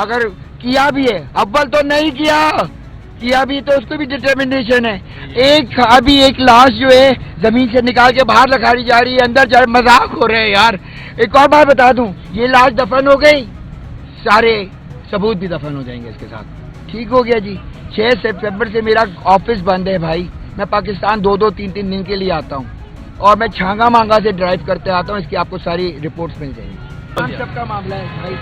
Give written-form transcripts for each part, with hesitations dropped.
اگر کیا بھی ہے اول تو نہیں کیا بھی تو اس کو بھی ڈٹرمنیشن ہے. ابھی ایک لاش جو ہے زمین سے نکال کے باہر لکھائی جا رہی ہے, اندر جا مذاق ہو رہے ہیں یار. ایک اور بات بتا دوں, یہ لاش دفن ہو گئی, سارے ثبوت بھی دفن ہو جائیں گے اس کے ساتھ. ٹھیک ہو گیا جی. 6 سپٹمبر سے میرا آفس بند ہے بھائی. میں پاکستان 2 3 دن کے لیے آتا ہوں اور میں چھانگا مانگا سے ڈرائیو کرتے آتا ہوں. اس کی آپ کو ساری رپورٹس مل جائیں گی. ہم سب کا معاملہ ہے بھائی.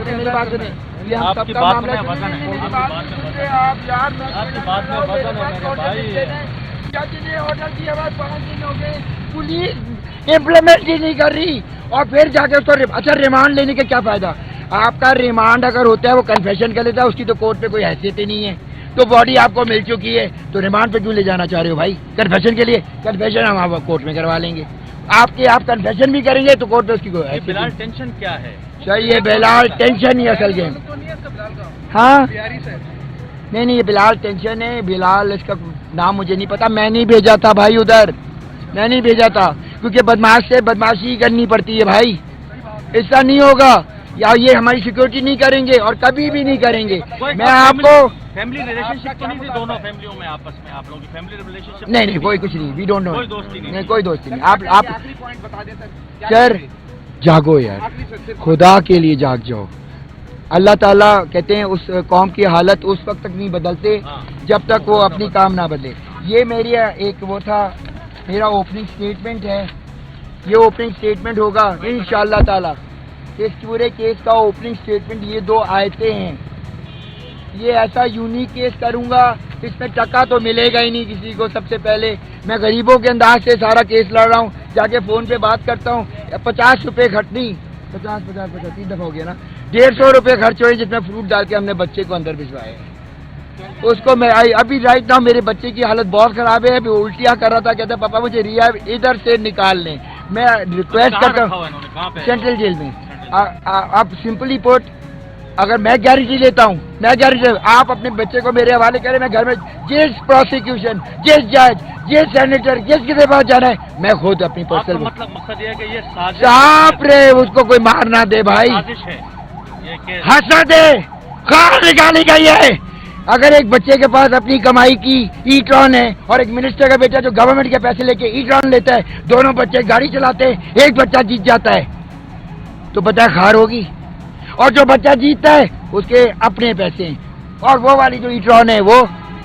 میری بات سنیں, یہ ہم سب کا معاملہ ہے. آپ یار ہوٹل کی آواز 5 دن ہو گئے, پولیس امپلیمنٹ ہی نہیں کر رہی. اور پھر جا کے اس کو اچھا ریمانڈ لینے کا کیا فائدہ؟ آپ کا ریمانڈ اگر ہوتا ہے وہ کنفیشن کر لیتا ہے, اس کی تو کورٹ پہ کوئی حیثیت ہی نہیں ہے. تو باڈی آپ کو مل چکی ہے تو ریمانڈ پہ کیوں لے جانا چاہ رہے ہو بھائی؟ کنفیشن کے لیے کنفیشن ہم آپ کورٹ میں کروا لیں گے. آپ کنفیشن بھی کریں گے تو کورٹ میں اس کی کوئی بلال ٹینشن کیا ہے؟ صحیح ہے, بلال ٹینشن ہی اصل گیم. ہاں نہیں یہ بلال ٹینشن ہے. بلال اس کا نام مجھے نہیں پتا, میں نہیں بھیجا تھا بھائی ادھر, میں نہیں بھیجا تھا کیونکہ بدماش سے بدماشی کرنی پڑتی ہے بھائی. ایسا نہیں ہوگا, یا یہ ہماری سیکورٹی نہیں کریں گے اور کبھی بھی نہیں کریں گے. میں آپ کو فیملی ریلیشن شپ تو نہیں تھی دونوں فیملیوں میں آپس میں, آپ لوگوں کی فیملی ریلیشن شپ؟ نہیں کوئی کچھ نہیں, وی ڈونٹ نو. کوئی دوستی نہیں, کوئی دوستی نہیں. آپ سر جاگو یار, خدا کے لیے جاگ جاؤ. اللہ تعالیٰ کہتے ہیں اس قوم کی حالت اس وقت تک نہیں بدلتے جب تک وہ اپنی کام نہ بدلے. یہ میری ایک وہ تھا, میرا اوپننگ سٹیٹمنٹ ہے. یہ اوپننگ سٹیٹمنٹ ہوگا انشاءاللہ تعالیٰ. اس پورے کیس کا اوپننگ سٹیٹمنٹ یہ 2 آیتیں ہیں. یہ ایسا یونیک کیس کروں گا, اس میں ٹکا تو ملے گا ہی نہیں کسی کو. سب سے پہلے میں غریبوں کے انداز سے سارا کیس لڑ رہا ہوں, جا کے فون پہ بات کرتا ہوں. 50 روپے خرچ نہیں, 50 3 دفعہ ہو گیا نا, 150 روپے خرچ ہوئے جس میں فروٹ ڈال کے ہم نے بچے کو اندر بھجوایا. اس کو میں ابھی رائٹ ناؤ میرے بچے کی حالت بہت خراب ہے. ابھی الٹیاں کر رہا تھا, کہتا پاپا مجھے ریا ادھر سے نکال لیں. میں ریکویسٹ کرتا ہوں سینٹرل جیل میں. آپ سمپلی پوٹ, اگر میں گارنٹی لیتا ہوں, آپ اپنے بچے کو میرے حوالے کریں, میں گھر میں جس پروسیکیوشن, جس جج, جس سینیٹر, جس کے پاس جانا ہے میں خود اپنی پرسنل. مقصد یہ ہے کہ یہ سازش صاف رہے, اس کو کوئی مار نہ دے بھائی, ہنسا دے, خار نکالنے کا یہ ہے. اگر ایک بچے کے پاس اپنی کمائی کی ای ٹران ہے اور ایک منسٹر کا بیٹا جو گورنمنٹ کے پیسے لے کے ای ٹران لیتا ہے, دونوں بچے گاڑی چلاتے ہیں, ایک بچہ جیت جاتا ہے تو بتائے خار ہوگی. اور جو بچہ جیتتا ہے اس کے اپنے پیسے ہیں, اور وہ والی جو ای ٹران ہے وہ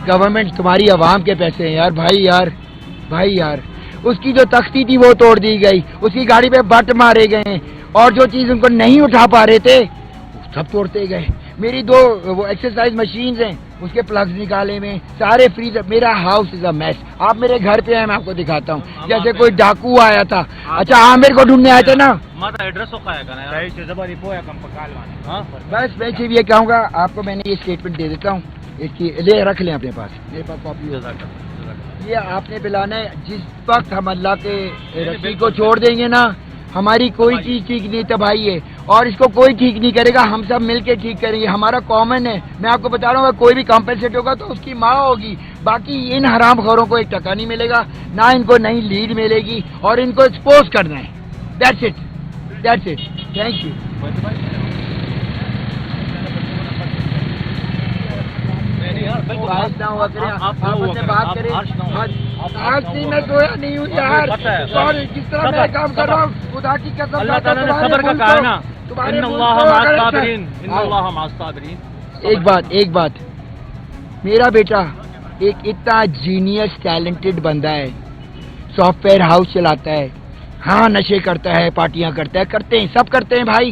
گورنمنٹ تمہاری عوام کے پیسے ہیں. یار بھائی یار اس کی جو تختی تھی وہ توڑ دی گئی, اس کی گاڑی پہ بٹ مارے گئے, اور جو چیز ان کو نہیں اٹھا پا رہے تھے سب توڑتے گئے. میری 2 وہ ایکسرسائز مشینز ہیں, اس کے پلگز نکالے میں, سارے فریز. میرا ہاؤس از اے میس. آپ میرے گھر پہ ہیں, میں آپ کو دکھاتا ہوں, جیسے کوئی ڈاکو آیا تھا. اچھا عامر کو ڈھونڈنے آئے تھے نا, بس میں یہ کہوں گا آپ کو, میں نے یہ اسٹیٹمنٹ دے دیتا ہوں, اس کی لے رکھ لیں اپنے پاس, میرے پاس کاپی. یہ آپ نے پلانا ہے. جس وقت ہم اللہ کے رسی کو چھوڑ دیں گے نا, ہماری کوئی چیز ٹھیک نہیں تباہی ہے, اور اس کو کوئی ٹھیک نہیں کرے گا. ہم سب مل کے ٹھیک کریں گے, ہمارا کامن ہے. میں آپ کو بتا رہا ہوں, اگر کوئی بھی کمپنسیٹ ہوگا تو اس کی ماں ہوگی. باقی ان حرام خوروں کو ایک ٹکا نہیں ملے گا, نہ ان کو نئی لیڈ ملے گی, اور ان کو ایکسپوز کرنا ہے. That's it. Thank you. بات کریں آج نہیں, میں سویا نہیں ہوں یار, اور جس طرح میں کام کر رہا ہوں خدا کی قسم. اللہ تعالیٰ نے صبر کا کہا ہے نا, ایک بات, میرا بیٹا ایک اتنا جینیس ٹیلنٹڈ بندہ ہے, سافٹ ویئر ہاؤس چلاتا ہے, ہاں نشے کرتا ہے, پارٹیاں کرتا ہے, کرتے ہیں سب کرتے ہیں بھائی.